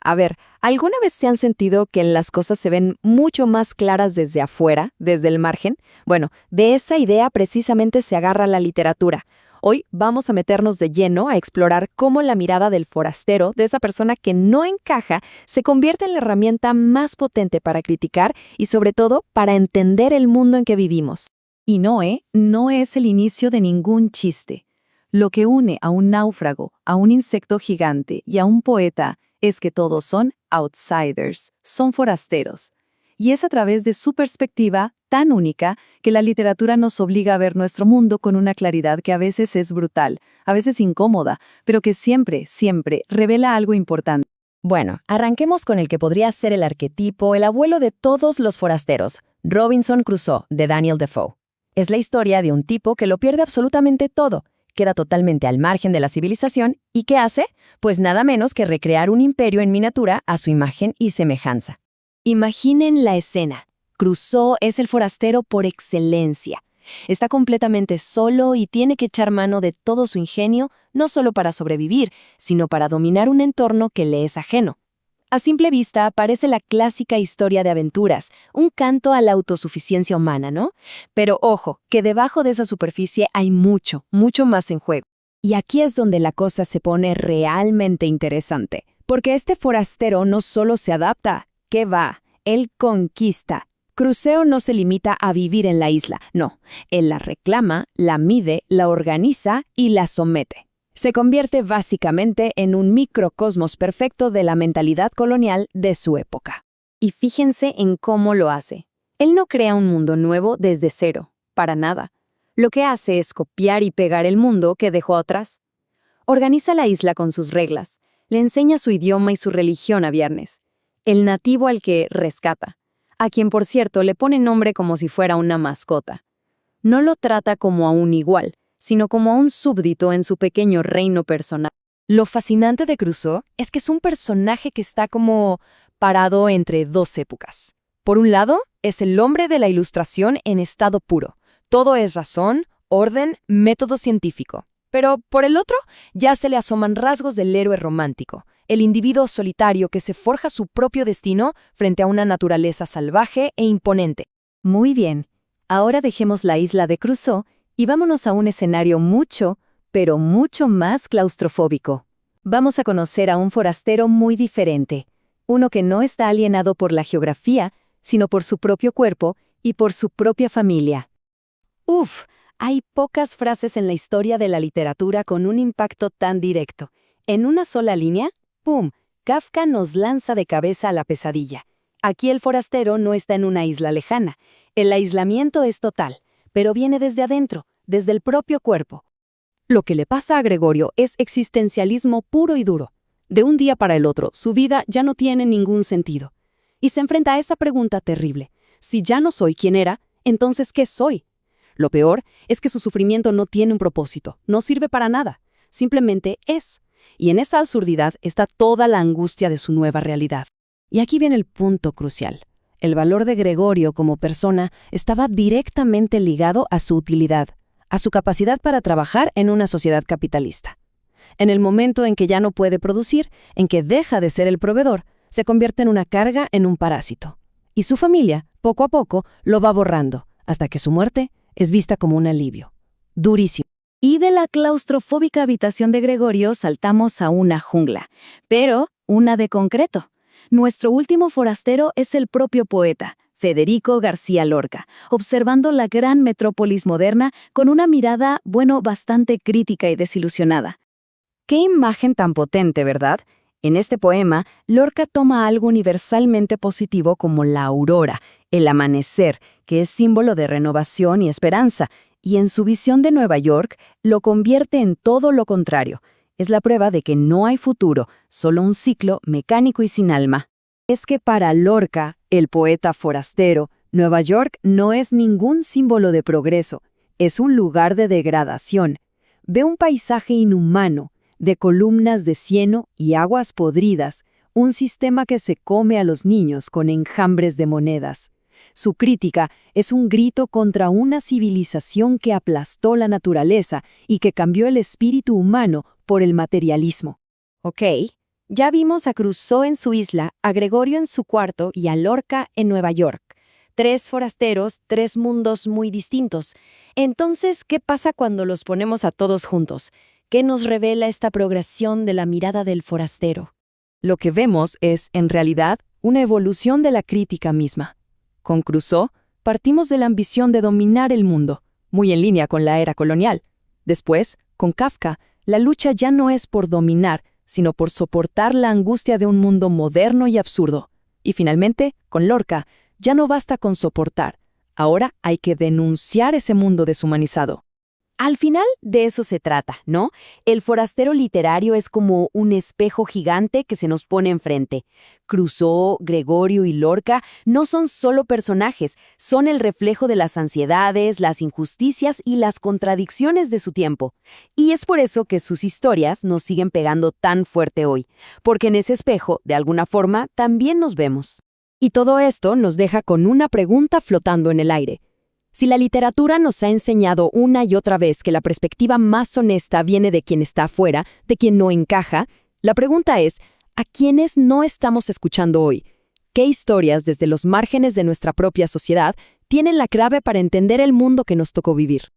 A ver, ¿alguna vez se han sentido que las cosas se ven mucho más claras desde afuera, desde el margen? Bueno, de esa idea precisamente se agarra la literatura. Hoy vamos a meternos de lleno a explorar cómo la mirada del forastero, de esa persona que no encaja, se convierte en la herramienta más potente para criticar y sobre todo para entender el mundo en que vivimos. Y Noé no es el inicio de ningún chiste. Lo que une a un náufrago, a un insecto gigante y a un poeta es que todos son outsiders, son forasteros. Y es a través de su perspectiva tan única que la literatura nos obliga a ver nuestro mundo con una claridad que a veces es brutal, a veces incómoda, pero que siempre, siempre revela algo importante. Bueno, arranquemos con el que podría ser el arquetipo, el abuelo de todos los forasteros, Robinson Crusoe, de Daniel Defoe. Es la historia de un tipo que lo pierde absolutamente todo, queda totalmente al margen de la civilización, ¿y qué hace? Pues nada menos que recrear un imperio en miniatura a su imagen y semejanza. Imaginen la escena. Crusoe es el forastero por excelencia. Está completamente solo y tiene que echar mano de todo su ingenio, no solo para sobrevivir, sino para dominar un entorno que le es ajeno. A simple vista parece la clásica historia de aventuras, un canto a la autosuficiencia humana, ¿no? Pero ojo, que debajo de esa superficie hay mucho, mucho más en juego. Y aquí es donde la cosa se pone realmente interesante, porque este forastero no solo se adapta, ¿qué va? Él conquista. Crusoe no se limita a vivir en la isla, no. Él la reclama, la mide, la organiza y la somete. Se convierte básicamente en un microcosmos perfecto de la mentalidad colonial de su época. Y fíjense en cómo lo hace. Él no crea un mundo nuevo desde cero, para nada. Lo que hace es copiar y pegar el mundo que dejó atrás. Organiza la isla con sus reglas, le enseña su idioma y su religión a Viernes, el nativo al que rescata, a quien por cierto le pone nombre como si fuera una mascota. No lo trata como a un igual, sino como a un súbdito en su pequeño reino personal. Lo fascinante de Crusoe es que es un personaje que está como parado entre dos épocas. Por un lado, es el hombre de la Ilustración en estado puro. Todo es razón, orden, método científico. Pero por el otro, ya se le asoman rasgos del héroe romántico, el individuo solitario que se forja su propio destino frente a una naturaleza salvaje e imponente. Muy bien, ahora dejemos la isla de Crusoe y vámonos a un escenario mucho, pero mucho más claustrofóbico. Vamos a conocer a un forastero muy diferente, uno que no está alienado por la geografía, sino por su propio cuerpo y por su propia familia. Uf, hay pocas frases en la historia de la literatura con un impacto tan directo. En una sola línea, ¡pum!, Kafka nos lanza de cabeza a la pesadilla. Aquí el forastero no está en una isla lejana. El aislamiento es total, pero viene desde adentro, desde el propio cuerpo. Lo que le pasa a Gregorio es existencialismo puro y duro. De un día para el otro, su vida ya no tiene ningún sentido. Y se enfrenta a esa pregunta terrible. Si ya no soy quien era, entonces ¿qué soy? Lo peor es que su sufrimiento no tiene un propósito, no sirve para nada, simplemente es. Y en esa absurdidad está toda la angustia de su nueva realidad. Y aquí viene el punto crucial. El valor de Gregorio como persona estaba directamente ligado a su utilidad, a su capacidad para trabajar en una sociedad capitalista. En el momento en que ya no puede producir, en que deja de ser el proveedor, se convierte en una carga, en un parásito. Y su familia, poco a poco, lo va borrando, hasta que su muerte es vista como un alivio. Durísimo. Y de la claustrofóbica habitación de Gregorio saltamos a una jungla, pero una de concreto. Nuestro último forastero es el propio poeta, Federico García Lorca, observando la gran metrópolis moderna con una mirada, bastante crítica y desilusionada. ¡Qué imagen tan potente!, ¿verdad? En este poema, Lorca toma algo universalmente positivo como la aurora, el amanecer, que es símbolo de renovación y esperanza, y en su visión de Nueva York lo convierte en todo lo contrario. Es la prueba de que no hay futuro, solo un ciclo mecánico y sin alma. Es que para Lorca, el poeta forastero, Nueva York no es ningún símbolo de progreso, es un lugar de degradación. Ve un paisaje inhumano, de columnas de cieno y aguas podridas, un sistema que se come a los niños con enjambres de monedas. Su crítica es un grito contra una civilización que aplastó la naturaleza y que cambió el espíritu humano por el materialismo. Ok, Ya vimos a Crusoe en su isla, a Gregorio en su cuarto y a Lorca en Nueva York. 3 forasteros, 3 mundos muy distintos. Entonces, ¿qué pasa cuando los ponemos a todos juntos? ¿Qué nos revela esta progresión de la mirada del forastero? Lo que vemos es, en realidad, una evolución de la crítica misma. Con Crusoe, partimos de la ambición de dominar el mundo, muy en línea con la era colonial. Después, con Kafka, la lucha ya no es por dominar, sino por soportar la angustia de un mundo moderno y absurdo. Y finalmente, con Lorca, ya no basta con soportar. Ahora hay que denunciar ese mundo deshumanizado. Al final, de eso se trata, ¿no? El forastero literario es como un espejo gigante que se nos pone enfrente. Crusoe, Gregorio y Lorca no son solo personajes, son el reflejo de las ansiedades, las injusticias y las contradicciones de su tiempo. Y es por eso que sus historias nos siguen pegando tan fuerte hoy, porque en ese espejo, de alguna forma, también nos vemos. Y todo esto nos deja con una pregunta flotando en el aire. Si la literatura nos ha enseñado una y otra vez que la perspectiva más honesta viene de quien está afuera, de quien no encaja, la pregunta es, ¿a quiénes no estamos escuchando hoy? ¿Qué historias desde los márgenes de nuestra propia sociedad tienen la clave para entender el mundo que nos tocó vivir?